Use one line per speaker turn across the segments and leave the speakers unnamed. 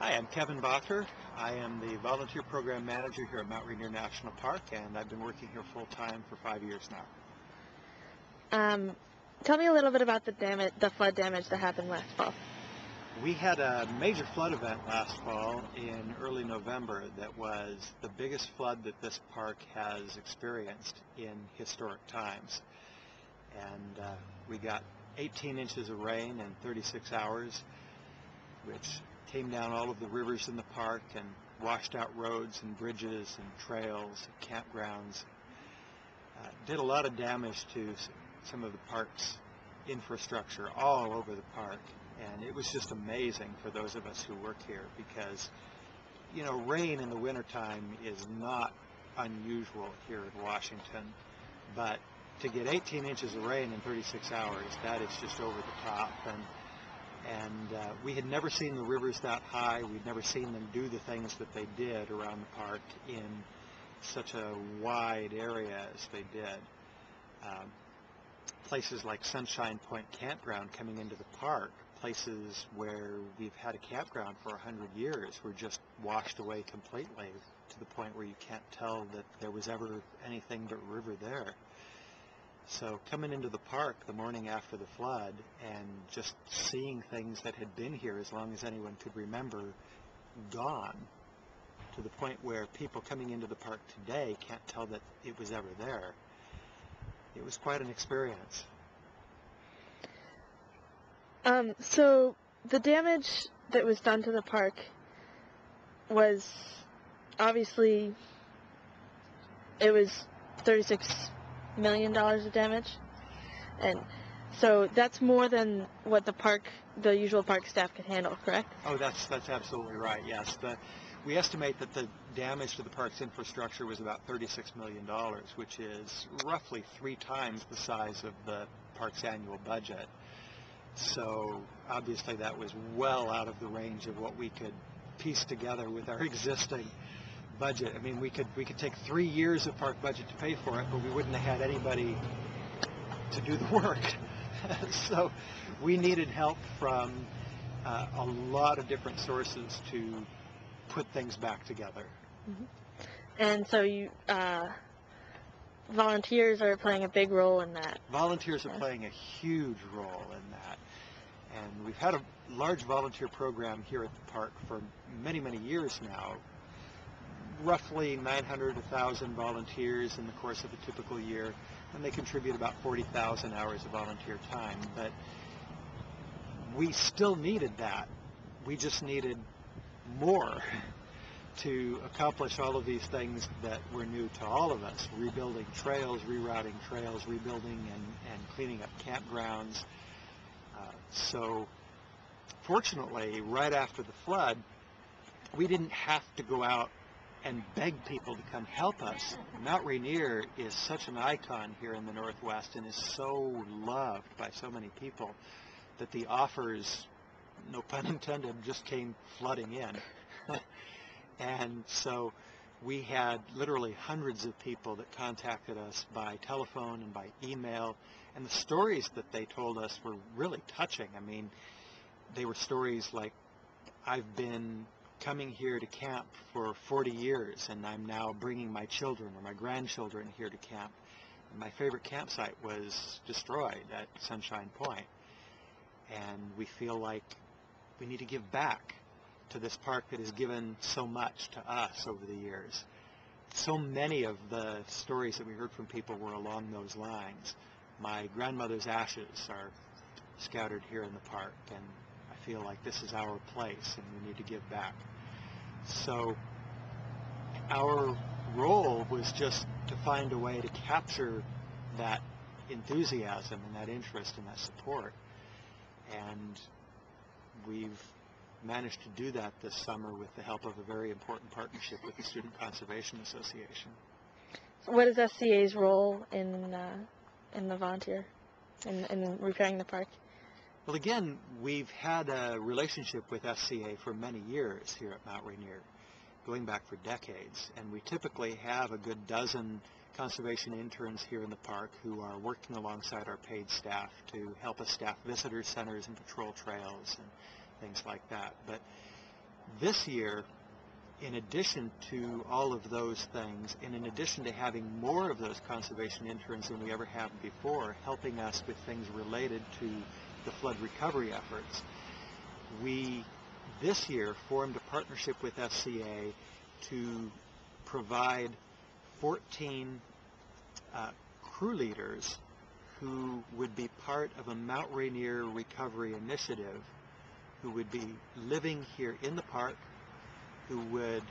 Hi, I'm Kevin Bacher. I am the volunteer program manager here at Mount Rainier National Park, and I've been working here full-time for 5 years now.
Tell me a little bit about the flood damage that happened last fall.
We had a major flood event last fall in early November that was the biggest flood that this park has experienced in historic times. And we got 18 inches of rain in 36 hours, which came down all of the rivers in the park and washed out roads and bridges and trails and campgrounds. Did a lot of damage to some of the park's infrastructure all over the park, and it was just amazing for those of us who work here because, you know, rain in the wintertime is not unusual here in Washington, but to get 18 inches of rain in 36 hours, that is just over the top. And we had never seen the rivers that high. We'd never seen them do the things that they did around the park in such a wide area as they did. Places like Sunshine Point Campground coming into the park, places where we've had a campground for 100 years, were just washed away completely to the point where you can't tell that there was ever anything but river there. So coming into the park the morning after the flood and just seeing things that had been here as long as anyone could remember gone, to the point where people coming into the park today can't tell that it was ever there. It was quite an experience.
So the damage that was done to the park was obviously, it was $36 million of damage, and so that's more than what the usual park staff could handle, correct?
Oh, that's absolutely right. Yes, we estimate that the damage to the park's infrastructure was about $36 million, which is roughly 3 times the size of the park's annual budget. So obviously that was well out of the range of what we could piece together with our existing budget. I mean, we could take 3 years of park budget to pay for it, but we wouldn't have had anybody to do the work. So we needed help from a lot of different sources to put things back together.
Mm-hmm. And so you volunteers are playing a big role in that.
Volunteers are playing a huge role in that. And we've had a large volunteer program here at the park for many, many years now. Roughly 900 to 1,000 volunteers in the course of a typical year, and they contribute about 40,000 hours of volunteer time. But we still needed that. We just needed more to accomplish all of these things that were new to all of us: rebuilding trails, rerouting trails, rebuilding and cleaning up campgrounds. So fortunately, right after the flood, we didn't have to go out and beg people to come help us. Mount Rainier is such an icon here in the Northwest and is so loved by so many people that the offers, no pun intended, just came flooding in. And so we had literally hundreds of people that contacted us by telephone and by email, and the stories that they told us were really touching. I mean, they were stories like, I've been coming here to camp for 40 years and I'm now bringing my children or my grandchildren here to camp, and my favorite campsite was destroyed at Sunshine Point, and we feel like we need to give back to this park that has given so much to us over the years. So many of the stories that we heard from people were along those lines. My grandmother's ashes are scattered here in the park, and I feel like this is our place and we need to give back. So our role was just to find a way to capture that enthusiasm and that interest and that support, and we've managed to do that this summer with the help of a very important partnership with the Student Conservation Association.
What is SCA's role in the volunteer, in repairing the park?
Well, again, we've had a relationship with SCA for many years here at Mount Rainier, going back for decades, and we typically have a good dozen conservation interns here in the park who are working alongside our paid staff to help us staff visitor centers and patrol trails and things like that. But This year, in addition to all of those things, and in addition to having more of those conservation interns than we ever have before, helping us with things related to the flood recovery efforts, we this year formed a partnership with SCA to provide 14 crew leaders who would be part of a Mount Rainier Recovery initiative, who would be living here in the park, who would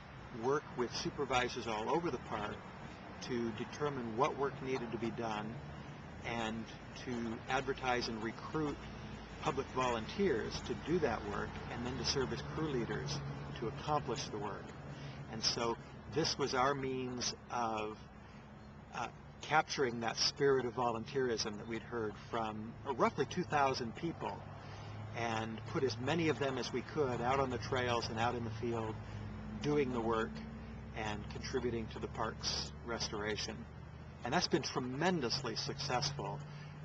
work with supervisors all over the park to determine what work needed to be done and to advertise and recruit public volunteers to do that work, and then to serve as crew leaders to accomplish the work. And so this was our means of capturing that spirit of volunteerism that we'd heard from roughly 2,000 people, and put as many of them as we could out on the trails and out in the field doing the work and contributing to the park's restoration. And that's been tremendously successful.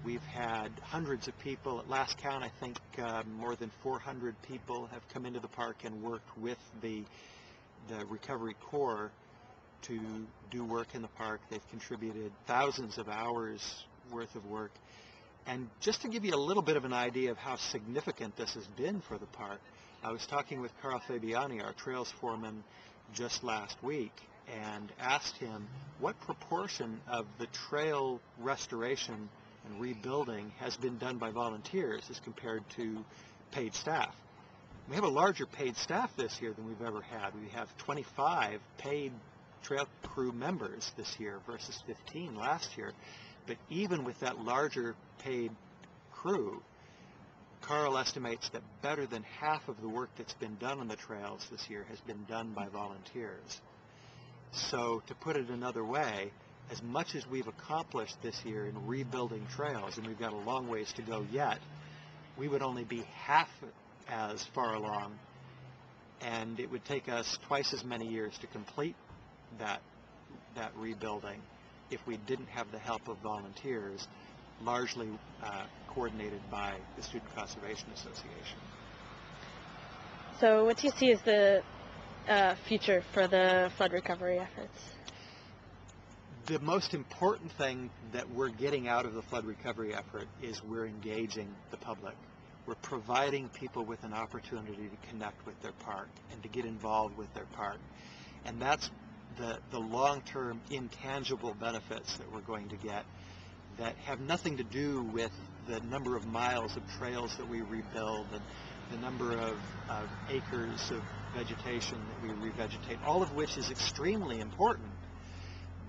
We've had hundreds of people. At last count, I think more than 400 people have come into the park and worked with the Recovery Corps to do work in the park. They've contributed thousands of hours worth of work. And just to give you a little bit of an idea of how significant this has been for the park, I was talking with Carl Fabiani, our trails foreman, just last week, and asked him what proportion of the trail restoration and rebuilding has been done by volunteers as compared to paid staff. We have a larger paid staff this year than we've ever had. We have 25 paid trail crew members this year versus 15 last year. But even with that larger paid crew, Carl estimates that better than half of the work that's been done on the trails this year has been done by volunteers. So to put it another way, as much as we've accomplished this year in rebuilding trails, and we've got a long ways to go yet, we would only be half as far along, and it would take us twice as many years to complete that rebuilding if we didn't have the help of volunteers, largely coordinated by the Student Conservation Association.
So what do you see as the future for the flood recovery efforts?
The most important thing that we're getting out of the flood recovery effort is we're engaging the public. We're providing people with an opportunity to connect with their park and to get involved with their park. And that's the long-term intangible benefits that we're going to get that have nothing to do with the number of miles of trails that we rebuild and the number of acres of vegetation that we revegetate, all of which is extremely important.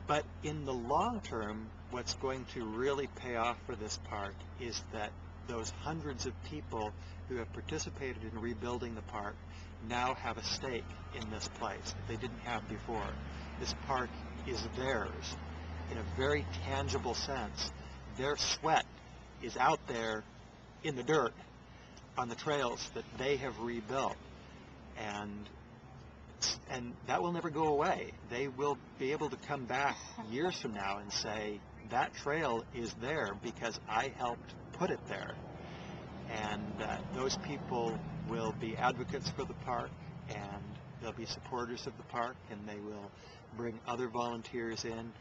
But in the long term, what's going to really pay off for this park is that those hundreds of people who have participated in rebuilding the park now have a stake in this place that they didn't have before. This park is theirs in a very tangible sense. Their sweat is out there in the dirt on the trails that they have rebuilt, and that will never go away. They will be able to come back years from now and say, that trail is there because I helped put it there. And those people will be advocates for the park, and they'll be supporters of the park, and they will bring other volunteers in,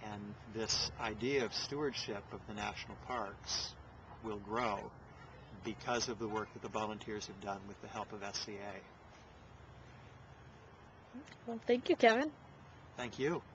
and this idea of stewardship of the national parks will grow because of the work that the volunteers have done with the help of SCA.
Well, thank you, Kevin.
Thank you.